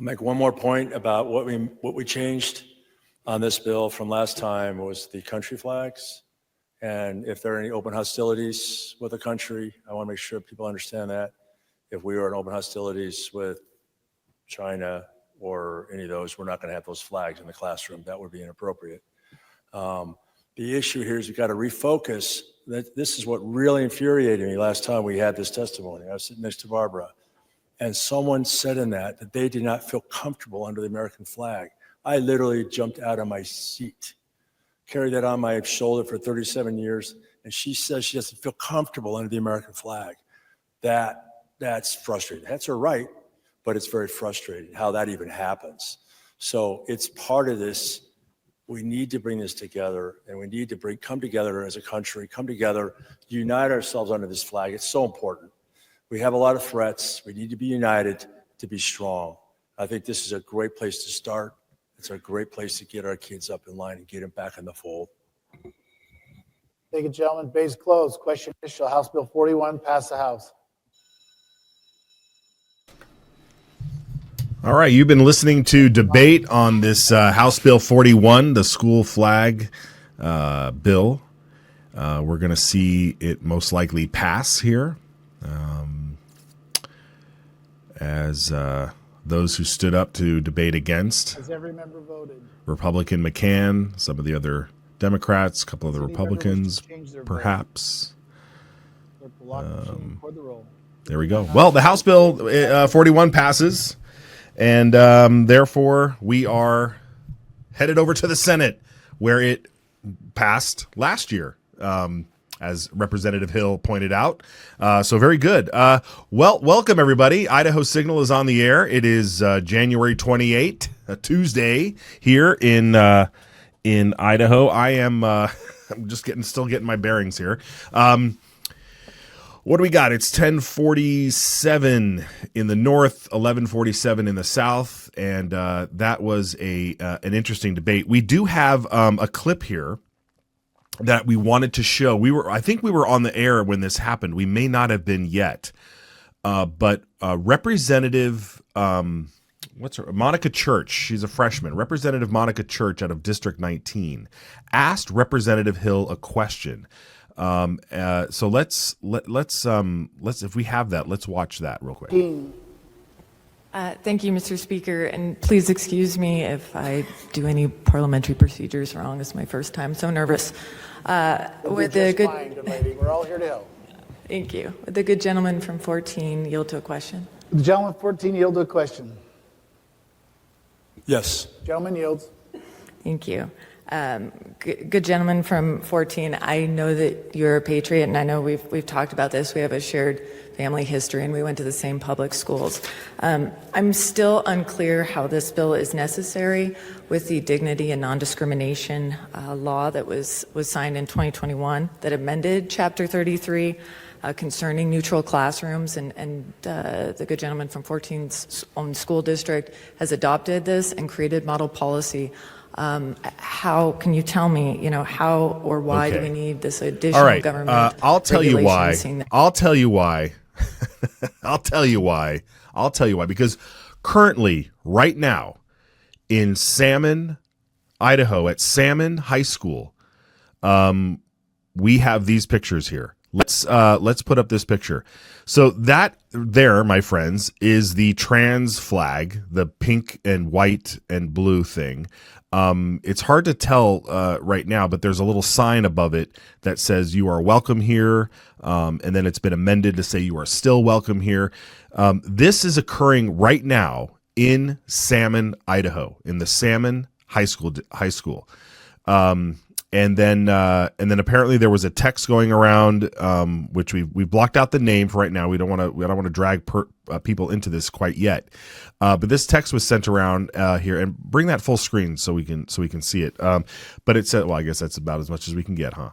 make one more point about what we changed on this bill from last time was the country flags. And if there are any open hostilities with a country, I want to make sure people understand that. If we are in open hostilities with China or any of those, we're not going to have those flags in the classroom. That would be inappropriate. The issue here is we've got to refocus. This is what really infuriated me last time we had this testimony. I was sitting next to Barbara, and someone said in that they did not feel comfortable under the American flag. I literally jumped out of my seat, carried that on my shoulder for 37 years, and she says she doesn't feel comfortable under the American flag. That's frustrating. That's her right, but it's very frustrating how that even happens. So it's part of this. We need to bring this together, and we need to come together as a country, come together, unite ourselves under this flag. It's so important. We have a lot of threats. We need to be united to be strong. I think this is a great place to start. It's a great place to get our kids up in line and get them back in the fold. Thank you, gentlemen. Debate closed. Question initial. House Bill 41 pass the House. All right, you've been listening to debate on this House Bill 41, the school flag bill. We're going to see it most likely pass here as those who stood up to debate against. Has every member voted? Republican McCann, some of the other Democrats, a couple of the Republicans, perhaps. There we go. Well, the House Bill 41 passes. And therefore, we are headed over to the Senate, where it passed last year, as Representative Hill pointed out. So very good. Well, welcome, everybody. Idaho Signal is on the air. It is January 28th, a Tuesday here in Idaho. I am I'm just still getting my bearings here. What do we got? It's 10:47 in the north, 11:47 in the south, and that was an interesting debate. We do have a clip here that we wanted to show. I think we were on the air when this happened. We may not have been yet, but Representative Monica Church, she's a freshman. Representative Monica Church out of District 19 asked Representative Hill a question. So let's if we have that, let's watch that real quick. Thank you, Mr. Speaker, and please excuse me if I do any parliamentary procedures wrong. It's my first time, so nervous. With the good lady, we're all here to help. Thank you. Would the good gentleman from 14 yield to a question? The gentleman from 14 yield to a question. Yes. Gentleman yields. Thank you. Good gentleman from 14, I know that you're a patriot, and I know we've talked about this. We have a shared family history, and we went to the same public schools. I'm still unclear how this bill is necessary with the dignity and non-discrimination law that was signed in 2021 that amended Chapter 33 concerning neutral classrooms, and the good gentleman from 14's own school district has adopted this and created model policy. How can you tell me, how or why do we need this additional All right. government? I'll tell you why. I'll tell you why. Because currently, right now, in Salmon, Idaho, at Salmon High School, we have these pictures here. Let's put up this picture. So that there, my friends, is the trans flag, the pink and white and blue thing. It's hard to tell right now, but there's a little sign above it that says you are welcome here, and then it's been amended to say you are still welcome here. This is occurring right now in Salmon, Idaho, in the Salmon High School. And then apparently there was a text going around, which we've blocked out the name for right now. We don't want to drag people into this quite yet. But this text was sent around here, and bring that full screen so we can see it. But it said, well, I guess that's about as much as we can get, huh?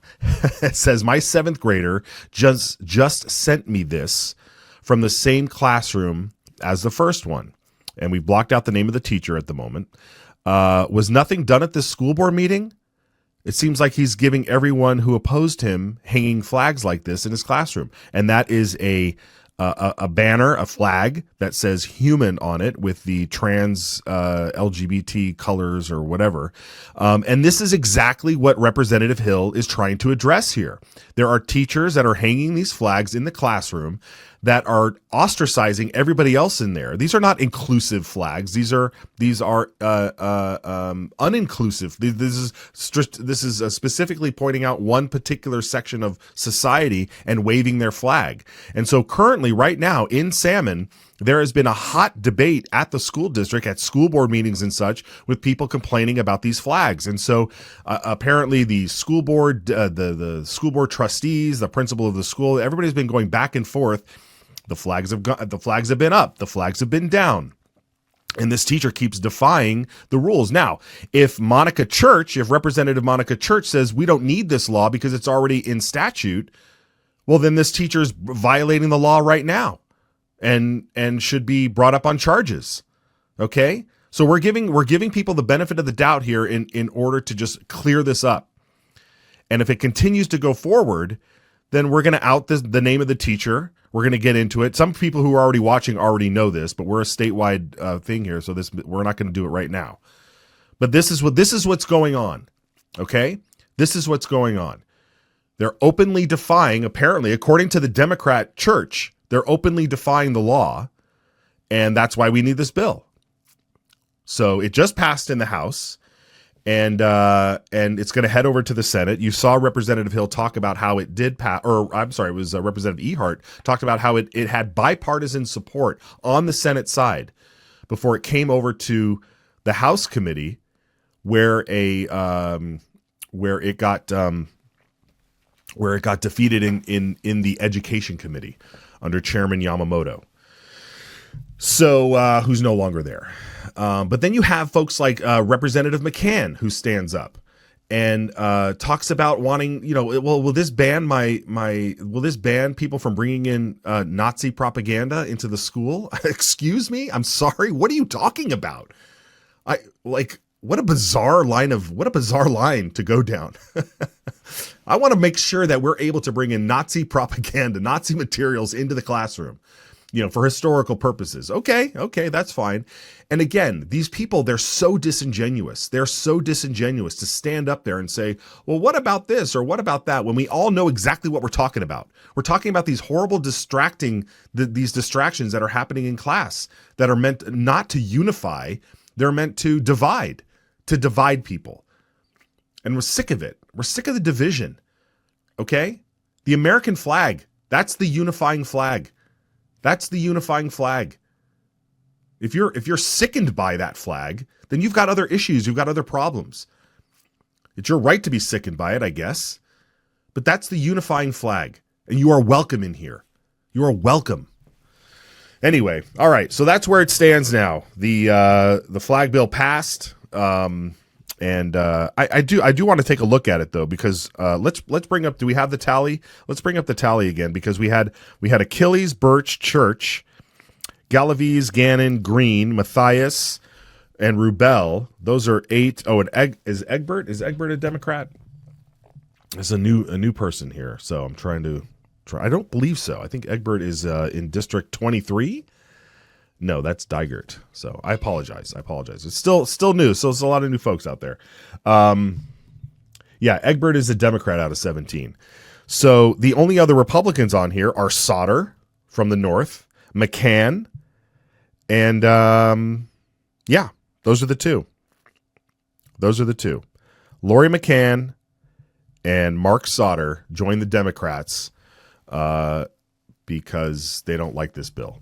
It says, my 7th grader just sent me this from the same classroom as the first one, and we've blocked out the name of the teacher at the moment. Was nothing done at this school board meeting? It seems like he's giving everyone who opposed him hanging flags like this in his classroom. And that is a a banner, a flag that says human on it with the trans LGBT colors or whatever. And this is exactly what Representative Hill is trying to address here. There are teachers that are hanging these flags in the classroom that are ostracizing everybody else in there. These are not inclusive flags. These are uninclusive. This is specifically pointing out one particular section of society and waving their flag. And so currently, right now in Salmon, there has been a hot debate at the school district, at school board meetings and such, with people complaining about these flags. And so apparently the school board, the school board trustees, the principal of the school, everybody's been going back and forth. The flags have been up, the flags have been down. And this teacher keeps defying the rules. Now, if Representative Monica Church says we don't need this law because it's already in statute, well, then this teacher's violating the law right now and should be brought up on charges. Okay? So we're giving people the benefit of the doubt here in order to just clear this up. And if it continues to go forward, then we're going to out the name of the teacher. We're going to get into it. Some people who are already watching already know this, but we're a statewide thing here, so we're not going to do it right now. But this is what's going on. Okay? This is what's going on. They're openly defying, apparently, according to the Democrat church, they're openly defying the law, and that's why we need this bill. So it just passed in the House, and it's going to head over to the Senate. You saw Representative Hill talk about how it did pass, or I'm sorry, it was Representative Ehart talked about how it had bipartisan support on the Senate side before it came over to the House committee, where it got defeated in the Education Committee under Chairman Yamamoto. So who's no longer there. But then you have folks like Representative McCann, who stands up and talks about wanting, will this ban will this ban people from bringing in Nazi propaganda into the school? Excuse me? I'm sorry. What are you talking about? What a bizarre line to go down. I want to make sure that we're able to bring in Nazi propaganda, Nazi materials into the classroom, for historical purposes. Okay, that's fine. And again, these people, they're so disingenuous. They're so disingenuous to stand up there and say, well, what about this or what about that, when we all know exactly what we're talking about. We're talking about these horrible these distractions that are happening in class that are meant not to unify. They're meant to divide people. And we're sick of it. We're sick of the division. Okay? The American flag, that's the unifying flag. That's the unifying flag. If you're sickened by that flag, then you've got other issues, you've got other problems. It's your right to be sickened by it, I guess. But that's the unifying flag, and you are welcome in here. You are welcome. Anyway, all right, so that's where it stands now. The flag bill passed, and I do want to take a look at it though, because let's bring up. Do we have the tally? Let's bring up the tally again, because we had Achilles, Birch, Church, Galaviz, Gannon, Green, Matthias, and Rubel. Those are 8. Oh, and is Egbert a Democrat? There's a new person here, so I'm trying to. I don't believe so. I think Egbert is in District 23. No, that's Digert. So I apologize. It's still new. So there's a lot of new folks out there. Yeah, Egbert is a Democrat out of 17. So the only other Republicans on here are Sauter from the North, McCann, and yeah, those are the two. Lori McCann and Mark Sauter joined the Democrats because they don't like this bill.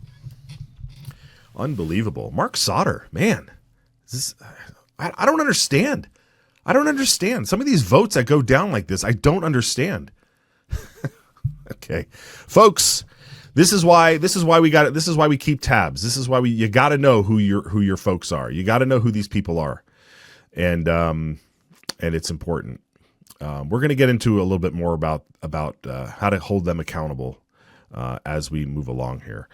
Unbelievable. Mark Sauter, man. I don't understand. Some of these votes that go down like this, I don't understand. Okay. Folks, this is why we got it. This is why we keep tabs. This is why you got to know who your folks are. You got to know who these people are. And it's important. We're going to get into a little bit more about how to hold them accountable as we move along here.